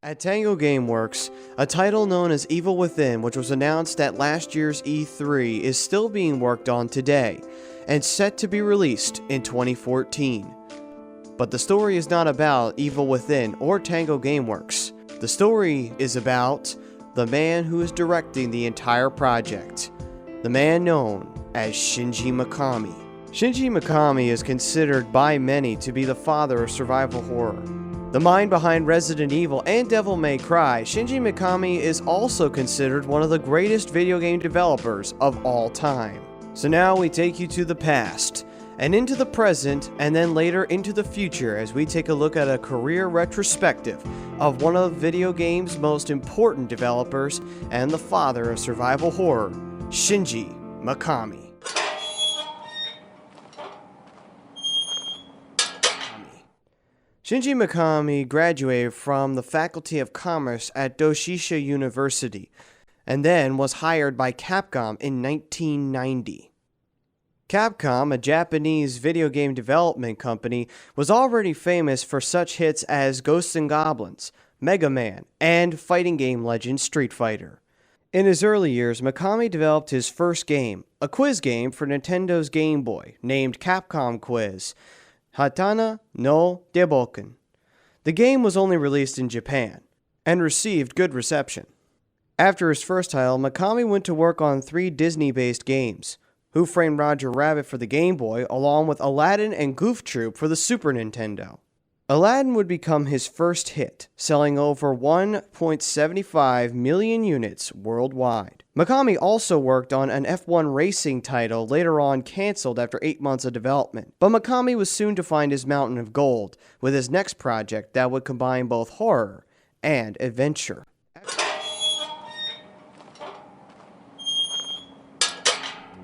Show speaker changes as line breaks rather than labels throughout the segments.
At Tango Gameworks, a title known as Evil Within, which was announced at last year's E3, is still being worked on today, and set to be released in 2014. But the story is not about Evil Within or Tango Gameworks. The story is about the man who is directing the entire project, the man known as Shinji Mikami. Shinji Mikami is considered by many to be the father of survival horror. The mind behind Resident Evil and Devil May Cry, Shinji Mikami is also considered one of the greatest video game developers of all time. So now we take you to the past, and into the present, and then later into the future as we take a look at a career retrospective of one of video games' most important developers and the father of survival horror, Shinji Mikami. Shinji Mikami graduated from the Faculty of Commerce at Doshisha University, and then was hired by Capcom in 1990. Capcom, a Japanese video game development company, was already famous for such hits as Ghosts and Goblins, Mega Man, and fighting game legend Street Fighter. In his early years, Mikami developed his first game, a quiz game for Nintendo's Game Boy, named Capcom Quiz, Hatana no Deboken. The game was only released in Japan, and received good reception. After his first title, Mikami went to work on 3 Disney-based games, Who Framed Roger Rabbit for the Game Boy, along with Aladdin and Goof Troop for the Super Nintendo. Aladdin would become his first hit, selling over 1.75 million units worldwide. Mikami also worked on an F1 racing title later on cancelled after 8 months of development, but Mikami was soon to find his mountain of gold with his next project that would combine both horror and adventure.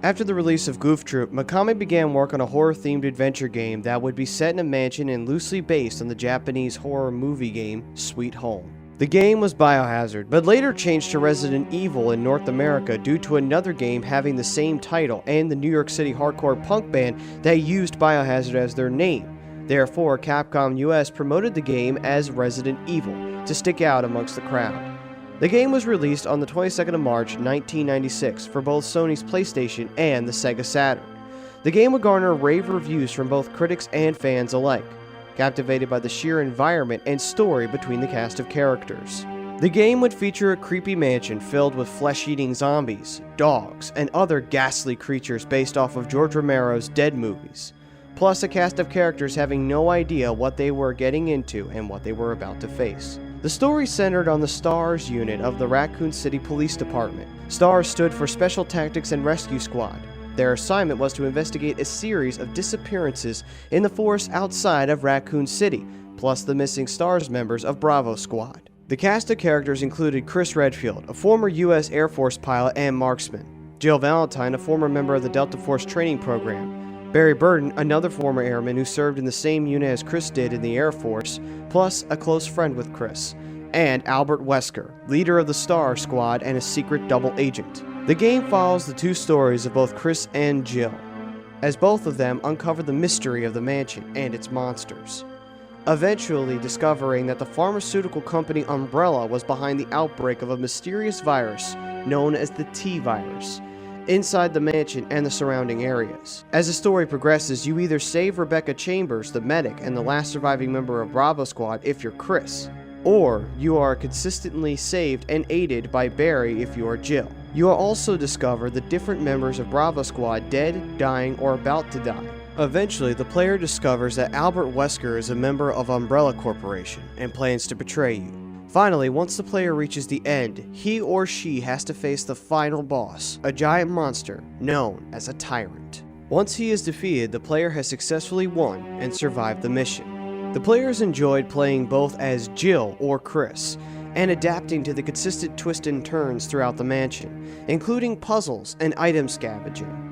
After the release of Goof Troop, Mikami began work on a horror-themed adventure game that would be set in a mansion and loosely based on the Japanese horror movie game Sweet Home. The game was Biohazard, but later changed to Resident Evil in North America due to another game having the same title and the New York City hardcore punk band that used Biohazard as their name. Therefore, Capcom US promoted the game as Resident Evil to stick out amongst the crowd. The game was released on the 22nd of March 1996 for both Sony's PlayStation and the Sega Saturn. The game would garner rave reviews from both critics and fans alike, captivated by the sheer environment and story between the cast of characters. The game would feature a creepy mansion filled with flesh-eating zombies, dogs, and other ghastly creatures based off of George Romero's Dead movies, plus a cast of characters having no idea what they were getting into and what they were about to face. The story centered on the STARS unit of the Raccoon City Police Department. STARS stood for Special Tactics and Rescue Squad. Their assignment was to investigate a series of disappearances in the forest outside of Raccoon City, plus the missing STARS members of Bravo Squad. The cast of characters included Chris Redfield, a former U.S. Air Force pilot and marksman, Jill Valentine, a former member of the Delta Force training program, Barry Burton, another former airman who served in the same unit as Chris did in the Air Force, plus a close friend with Chris, and Albert Wesker, leader of the STAR Squad and a secret double agent. The game follows the 2 stories of both Chris and Jill, as both of them uncover the mystery of the mansion and its monsters, eventually discovering that the pharmaceutical company Umbrella was behind the outbreak of a mysterious virus known as the T-Virus, inside the mansion and the surrounding areas. As the story progresses, you either save Rebecca Chambers, the medic and the last surviving member of Bravo Squad if you're Chris, or you are consistently saved and aided by Barry if you are Jill. You will also discover the different members of Bravo Squad dead, dying, or about to die. Eventually, the player discovers that Albert Wesker is a member of Umbrella Corporation and plans to betray you. Finally, once the player reaches the end, he or she has to face the final boss, a giant monster known as a tyrant. Once he is defeated, the player has successfully won and survived the mission. The players enjoyed playing both as Jill or Chris, and adapting to the consistent twists and turns throughout the mansion, including puzzles and item scavenging.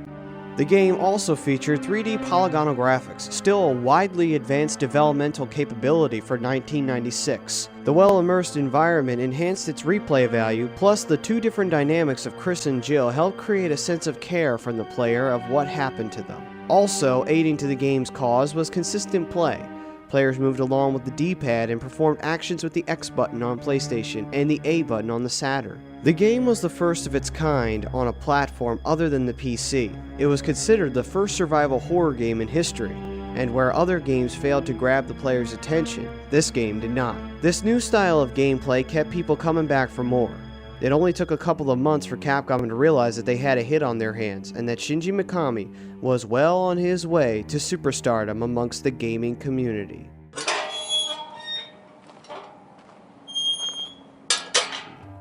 The game also featured 3D polygonal graphics, still a widely advanced developmental capability for 1996. The well-immersed environment enhanced its replay value, plus the 2 different dynamics of Chris and Jill helped create a sense of care from the player of what happened to them. Also, aiding to the game's cause was consistent play, Players moved along with the D-pad and performed actions with the X button on PlayStation and the A button on the Saturn. The game was the first of its kind on a platform other than the PC. It was considered the first survival horror game in history, and where other games failed to grab the player's attention, this game did not. This new style of gameplay kept people coming back for more. It only took a couple of months for Capcom to realize that they had a hit on their hands, and that Shinji Mikami was well on his way to superstardom amongst the gaming community.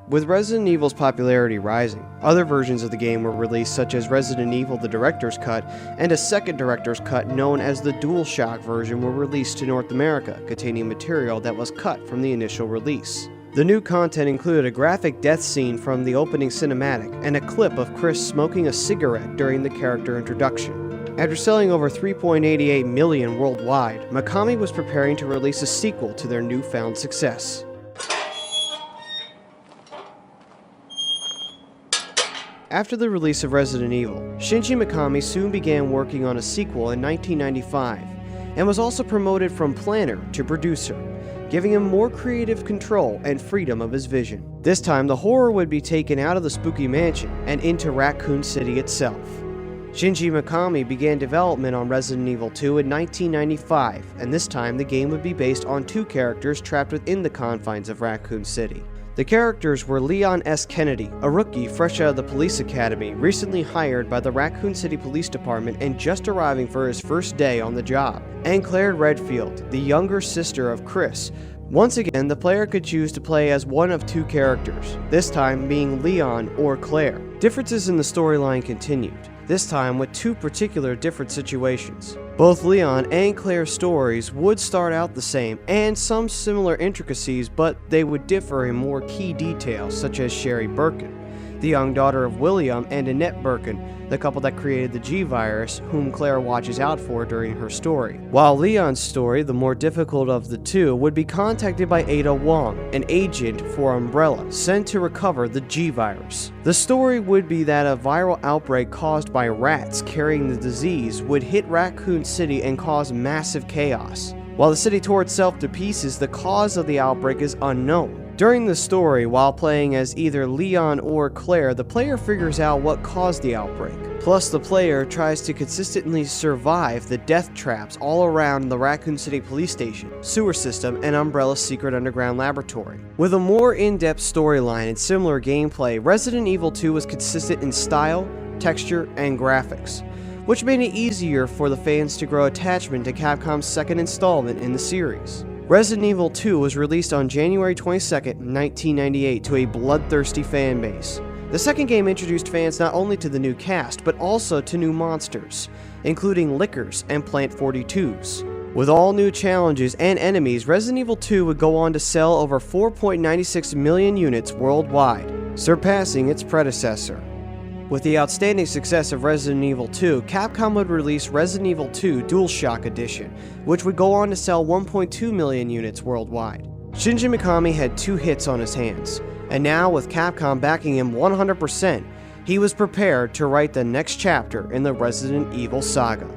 With Resident Evil's popularity rising, other versions of the game were released, such as Resident Evil the Director's Cut, and a second Director's Cut known as the DualShock version were released to North America, containing material that was cut from the initial release. The new content included a graphic death scene from the opening cinematic, and a clip of Chris smoking a cigarette during the character introduction. After selling over 3.88 million worldwide, Mikami was preparing to release a sequel to their newfound success. After the release of Resident Evil, Shinji Mikami soon began working on a sequel in 1995, and was also promoted from planner to producer, giving him more creative control and freedom of his vision. This time, the horror would be taken out of the spooky mansion and into Raccoon City itself. Shinji Mikami began development on Resident Evil 2 in 1995, and this time the game would be based on two characters trapped within the confines of Raccoon City. The characters were Leon S. Kennedy, a rookie fresh out of the police academy, recently hired by the Raccoon City Police Department and just arriving for his first day on the job, and Claire Redfield, the younger sister of Chris. Once again, the player could choose to play as one of two characters, this time being Leon or Claire. Differences in the storyline continued, this time with two particular different situations. Both Leon and Claire's stories would start out the same, and some similar intricacies, but they would differ in more key details, such as Sherry Birkin, the young daughter of William and Annette Birkin, the couple that created the G-Virus, whom Claire watches out for during her story. While Leon's story, the more difficult of the two, would be contacted by Ada Wong, an agent for Umbrella, sent to recover the G-Virus. The story would be that a viral outbreak caused by rats carrying the disease would hit Raccoon City and cause massive chaos. While the city tore itself to pieces, the cause of the outbreak is unknown. During the story, while playing as either Leon or Claire, the player figures out what caused the outbreak. Plus, the player tries to consistently survive the death traps all around the Raccoon City Police Station, sewer system, and Umbrella's secret underground laboratory. With a more in-depth storyline and similar gameplay, Resident Evil 2 was consistent in style, texture, and graphics, which made it easier for the fans to grow attachment to Capcom's second installment in the series. Resident Evil 2 was released on January 22, 1998 to a bloodthirsty fan base. The second game introduced fans not only to the new cast, but also to new monsters, including Lickers and Plant 42s. With all new challenges and enemies, Resident Evil 2 would go on to sell over 4.96 million units worldwide, surpassing its predecessor. With the outstanding success of Resident Evil 2, Capcom would release Resident Evil 2 DualShock Edition, which would go on to sell 1.2 million units worldwide. Shinji Mikami had two hits on his hands, and now with Capcom backing him 100%, he was prepared to write the next chapter in the Resident Evil saga.